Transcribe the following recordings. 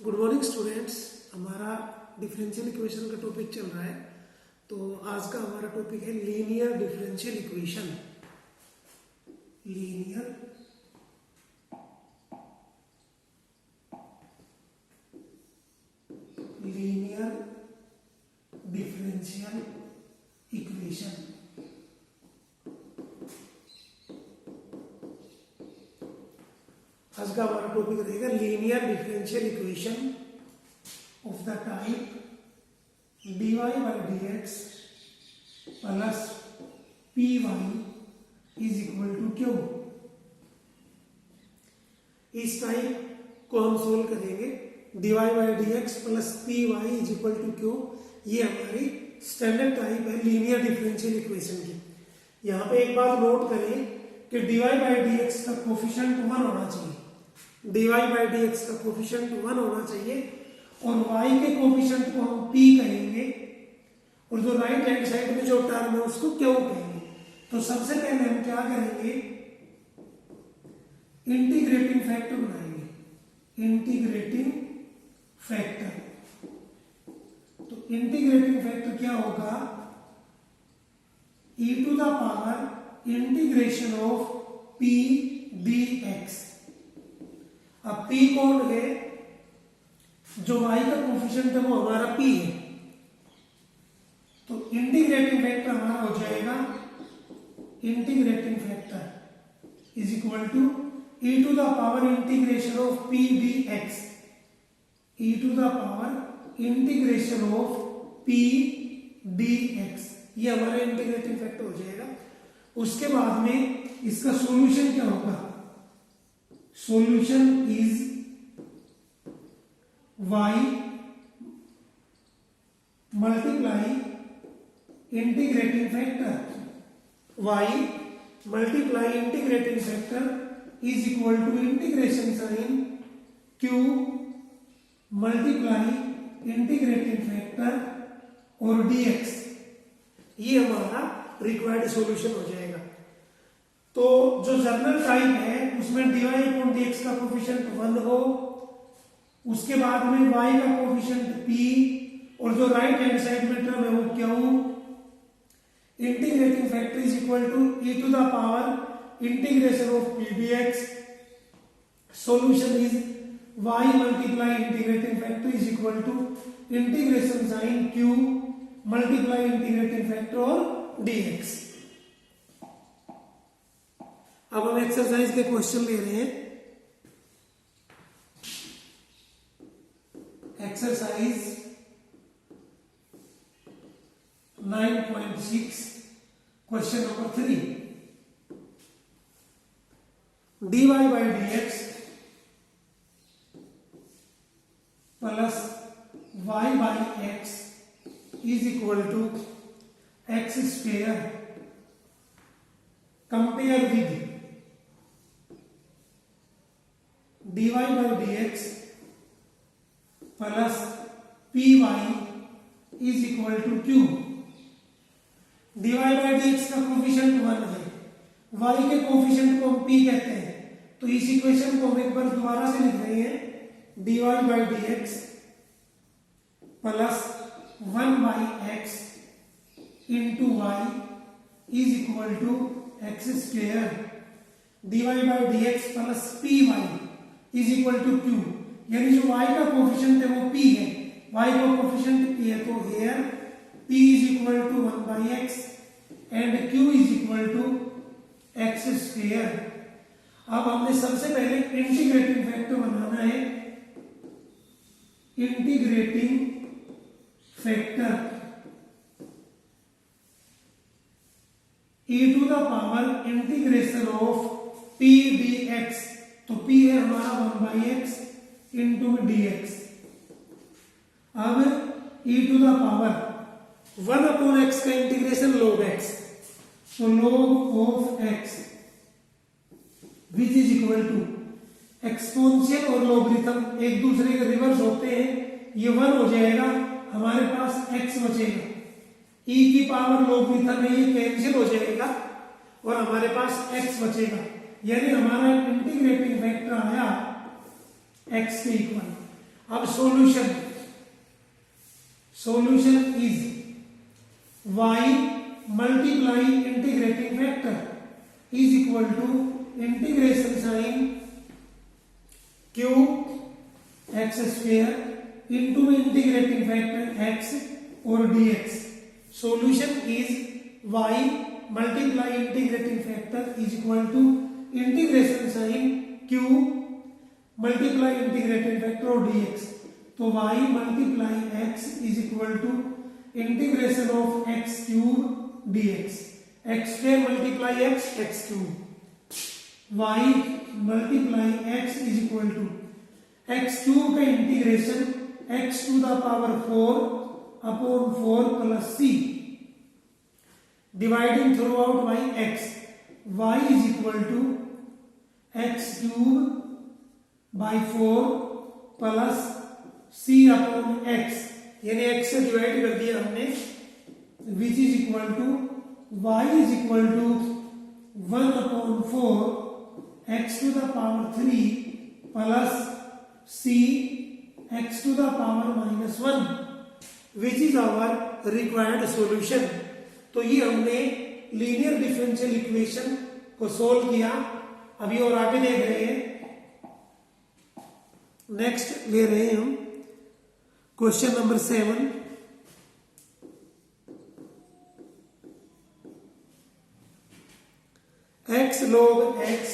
Good morning students. हमारा differential equation का topic चल रहा है। तो आज का हमारा टॉपिक है linear differential equation. Linear differential equation. आज का हमारा टॉपिक रहेगा linear differential equation of the type dy by dx plus py is equal to Q. इस टाइप को हम सोल्व करेंगे। dy by dx plus py is equal to Q. ये हमारी स्टैंडर्ड टाइप है लीनियर डिफरेंशियल इक्वेशन की। यहाँ पे एक बात नोट करें कि dy by dx का कोफिशिएंट 1 होना चाहिए। dy by dx का कोफिशिएंट 1 होना चाहिए और y के कोफिशिएंट को हम p कहेंगे और जो राइट हैंड साइड में जो टर्म है उसको q कहेंगे। तो सबसे पहले हम क्या करेंगे, इंटीग्रेटिंग फैक्टर बनाएंगे। इंटीग्रेटिंग फैक्टर, तो इंटीग्रेटिंग फैक्टर क्या होगा, e to the power integration of p dx। अब p कौन है, जो y का कोफिशिएंट है वो हमारा p है। तो इंटीग्रेटिंग फैक्टर हमारा हो जाएगा, integrating factor is equal to e to the power integration of p dx। e to the power integration of p dx, ये हमारा इंटीग्रेटिंग फैक्टर हो जाएगा। उसके बाद में इसका सॉल्यूशन क्या होगा, solution is y multiply integrating factor. y multiply integrating factor is equal to integration sign q multiply integrating factor और dx। ये हमारा रिक्वायर्ड सॉल्यूशन हो जाएगा। तो जो जनरल टाइप है उसमें dy अपॉन dx का कोफिशिएंट 1 हो, उसके बाद में y का कोफिशिएंट p और जो राइट हैंड साइड में टर्म है वो q। Integrating factor is equal to e to the power integration of p dx। Solution is y multiply integrating factor is equal to integration sign q multiply integrating factor और dx। अब हम exercise के question ले रहे हैं। Exercise 9.6 question number 3, dy by dx plus y by x is equal to x square compare with dy by dx plus py is equal to q। dy by dx का coefficient 1 है, y के coefficient को हम p कहते हैं। तो इस equation को हम एक बार दोबारा से लिख रहे हैं, dy by dx plus 1 by x into y is equal to x square. dy by dx plus py is equal to q, यानी जो y का कोफिशिएंट है वो p है, y का कोफिशिएंट p है। तो here p is equal to 1 by x and q is equal to x square. अब हमने सबसे पहले इंटीग्रेटिंग फैक्टर बनाना है। Integrating factor e to the power integration of p dx। तो p है हमारा 1 by x इंटू dx। अब e to the power 1 upon x का इंटीग्रेशन log x, तो log of x which is equal to exponential और logarithm एक दूसरे के रिवर्स होते हैं। ये 1 हो जाएगा, हमारे पास x बचेगा। e की पावर लॉगरिथम है, ये कैंसिल हो जाएगा और हमारे पास x बचेगा। यानी हमारा इंटीग्रेटिंग फैक्टर आया x के इक्वल। अब solution is y multiply integrating factor is equal to integration sign cube x square into integrating factor x और dx. Solution is y multiply integrating factor is equal to integration sign cube multiply integrating factor और dx. तो y multiply x is equal to integration of x cube dx. x square multiply x cube. y multiply x is equal to x cube का integration x to the power 4 upon 4 plus c dividing throughout by x. y is equal to x cube by 4 plus c upon x, यानी x से divide कर दिया हमने, which is equal to y is equal to 1 upon 4 x to the power 3 plus c x to the power -1 which is our required solution. तो ये हमने linear differential equation को solve किया. अभी और आगे देख रहे हैं. नेक्स्ट ले रहे हैं हम question number 7. x log x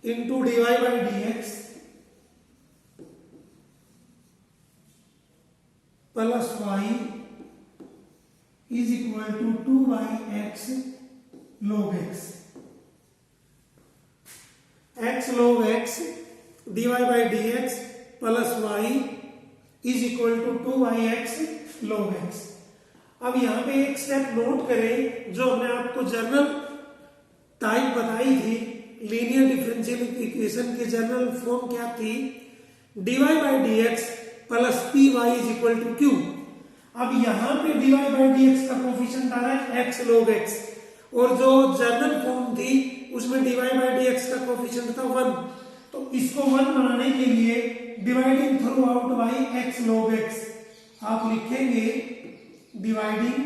into dy by dx plus y is equal to 2 by x log x. x log x dy by dx plus y is equal to 2 by x log x. अब यहां पे एक step note करें, जो हमने आपको general type बताई थी. लीनियर डिफरेंशियल इक्वेशन की जनरल फॉर्म क्या थी? dy by dx plus py is equal to q. अब यहां पे dy by dx का कोफिशिएंट आ रहा है x log x, और जो जनरल फॉर्म थी उसमें dy by dx का कोफिशिएंट था 1. तो इसको 1 बनाने के लिए dividing throughout by x log x आप लिखेंगे dividing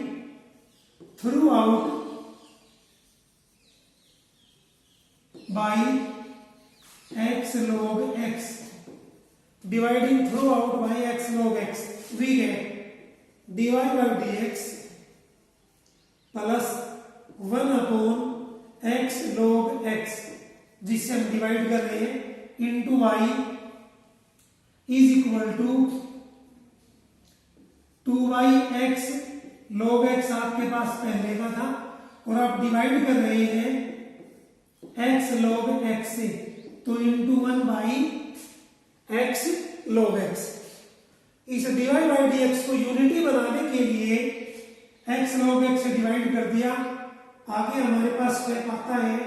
throughout by x log x. Dividing throughout by x log x we get dy by dx plus 1 upon x log x, जिससे हम डिवाइड कर रहे हैं, into y is equal to 2 by x log x आपके पास पहले का था, और आप डिवाइड कर रहे हैं x log x से, तो into 1 by x log x. इस dy by dx को यूनिटी बनाने के लिए x log x से डिवाइड कर दिया. आगे हमारे पास स्टेप आता है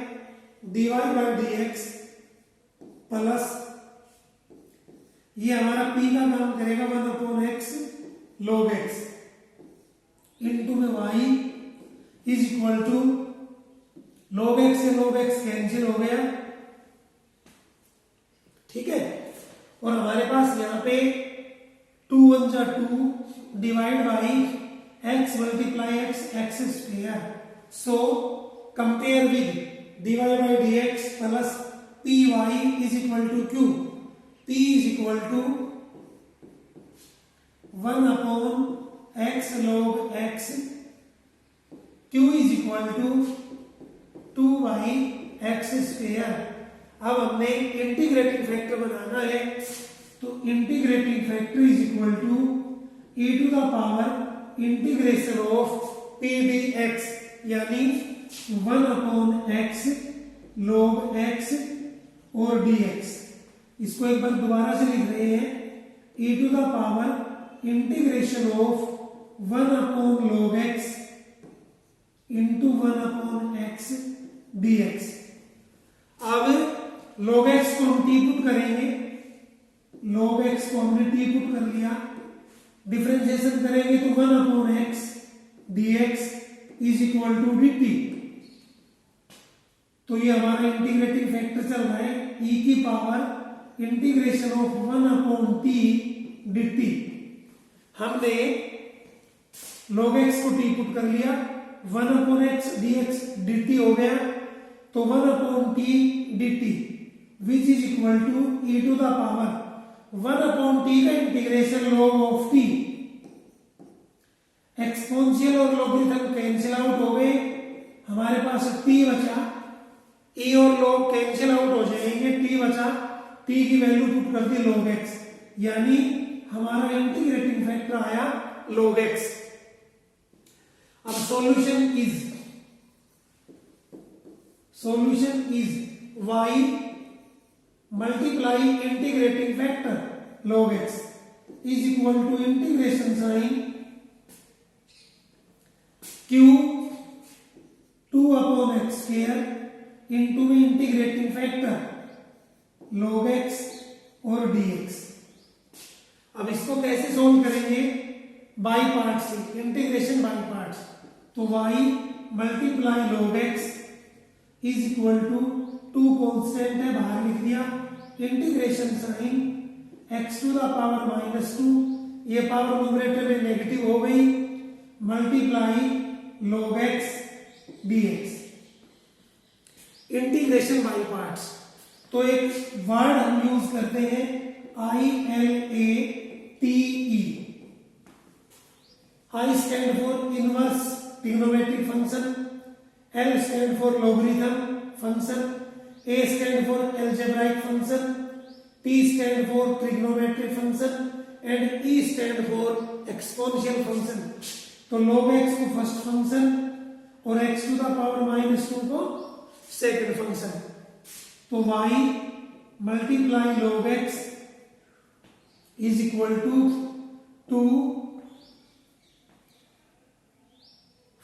dy by dx प्लस ये हमारा p का काम करेगा 1 upon x log x into में y is equal to log x से log x कैंसिल हो गया. ठीक है. और हमारे पास यहाँ पे 2 1 जा 2 divide by x multiply x x square. So compare with dy by dx plus py is equal to q. p is equal to 1 upon x log x, q is equal to 2 by x square. अब हमने integrating factor बनाना है, तो integrating factor is equal to e to the power integration of p dx, यानी 1 upon x log x और dx. इसको एक बार दोबारा से लिख रहे हैं, e to the power integration of 1 upon log x into 1 upon x dx. अब log x को हम टी पुट करेंगे, log x को हमने टी पुट कर लिया, डिफरेंशिएशन करेंगे तो 1 upon x dx is equal to dt. तो ये हमारा इंटीग्रेटिंग फैक्टर चल रहा है e की power integration of 1/t dt। हमने log x को t पुट कर लिया, 1/x dx dt हो गया, तो 1/t dt which is equal to e to the power 1/t का integration log of t। Exponential और लॉगरिथम कैंसिल आउट हो गए, हमारे पास t बचा, e और log कैंसिल आउट हो जाएंगे, t बचा, t की वैल्यू पुट कर दी log x, यानी हमारा इंटीग्रेटिंग फैक्टर आया log x। अब solution is y multiply integrating factor log x is equal to integration sign q 2/x square into integrating factor log x और dx। अब इसको कैसे सोल्व करेंगे? बाई पार्ट से, इंटीग्रेशन बाई पार्ट्स। तो y multiply log x is equal to 2 constant है, बाहर लिख दिया, integration sign x to the power -2, ये पावर न्यूमरेटर में नेगेटिव हो गई, multiply log x dx। Integration by parts. तो एक वर्ड हम यूज करते हैं ILATE। I stand for inverse trigonometric function, L stand for logarithm function, A stand for algebraic function, T stand for trigonometric function and E stand for exponential function. तो log x को first function और x to the power -2 को second function. तो y multiply log x is equal to 2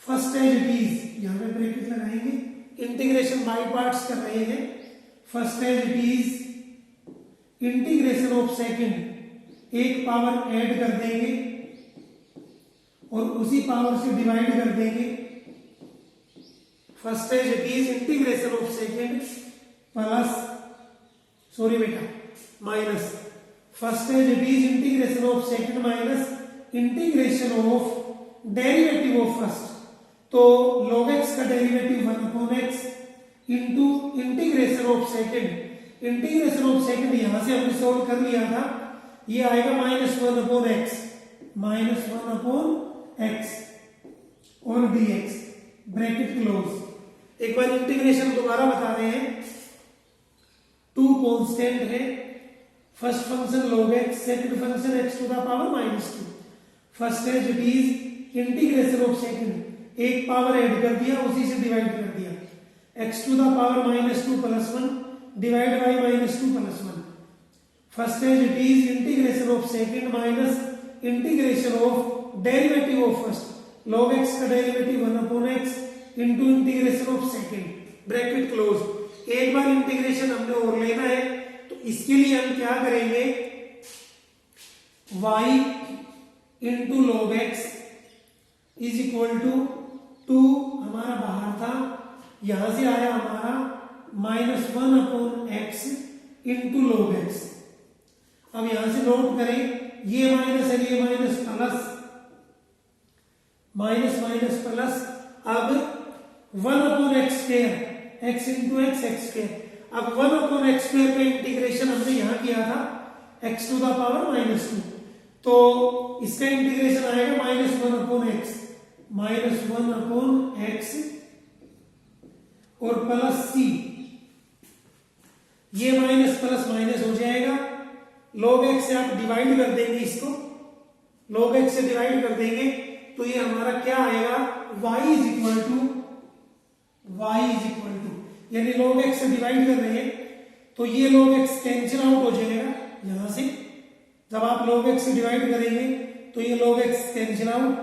first as it is, यहां पे bracket लगाएंगे, integration by parts कर रहे हैं, first as it is integration of second, एक पावर ऐड कर देंगे और उसी पावर से डिवाइड कर देंगे, first as it is integration of second plus minus first as it is integration of second minus integration of derivative of first. तो log x का derivative 1/x into integration of second, integration of second यहां से हमने solve कर लिया था, ये आएगा -1/x और dx ब्रैकेट क्लोज। एक बार इंटीग्रेशन दोबारा बता रहे हैं, 2 कांस्टेंट है, first function log x, second function x to the power -2, first as it is integration of second, एक पावर ऐड कर दिया, उसी से डिवाइड कर दिया, x to the power -2 + 1 divide by -2 + 1, first as it is integration of second minus integration of derivative of first, log x का derivative 1/x into integration of second bracket close. एक बार integration हमने और लेना है, तो इसके लिए हम क्या करेंगे, y into log x is equal to 2 हमारा बाहर था, यहां से आया हमारा -1/x इंटू log x। अब यहां से नोट करें, ये माइनस है, ये minus plus, minus minus plus, अब 1/x square, x into x square. अब 1/x स्क्वायर पे इंटीग्रेशन हमने यहां किया था x टू द पावर -2, तो इसका इंटीग्रेशन आएगा -1/x और प्लस c, ये माइनस प्लस माइनस हो जाएगा, log x से आप डिवाइड कर देंगे, इसको log x से डिवाइड कर देंगे, तो ये हमारा क्या आएगा, y इज इक्वल टू यानी log x से डिवाइड कर रहे हैं, तो ये log x कैंसिल आउट हो जाएगा यहां से, जब आप log x से डिवाइड करेंगे तो ये log x cancel out,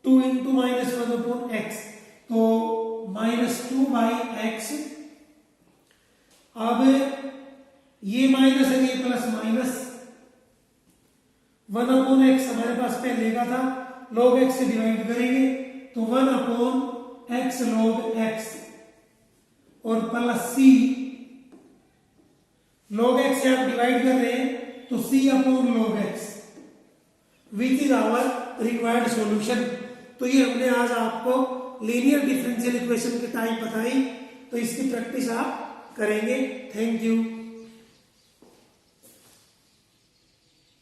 2 into -1/x, तो -2/x। अब ये माइनस है, ये प्लस माइनस, 1/x हमारे पास पहले का था, log x से डिवाइड करेंगे तो 1/x log x और प्लस सी, log x से आप डिवाइड कर रहे हैं तो c upon log x, which is our required solution. तो ये हमने आज आपको लीनियर डिफरेंशियल इक्वेशन की टाइप बताई, तो इसकी प्रैक्टिस आप करेंगे। Thank you.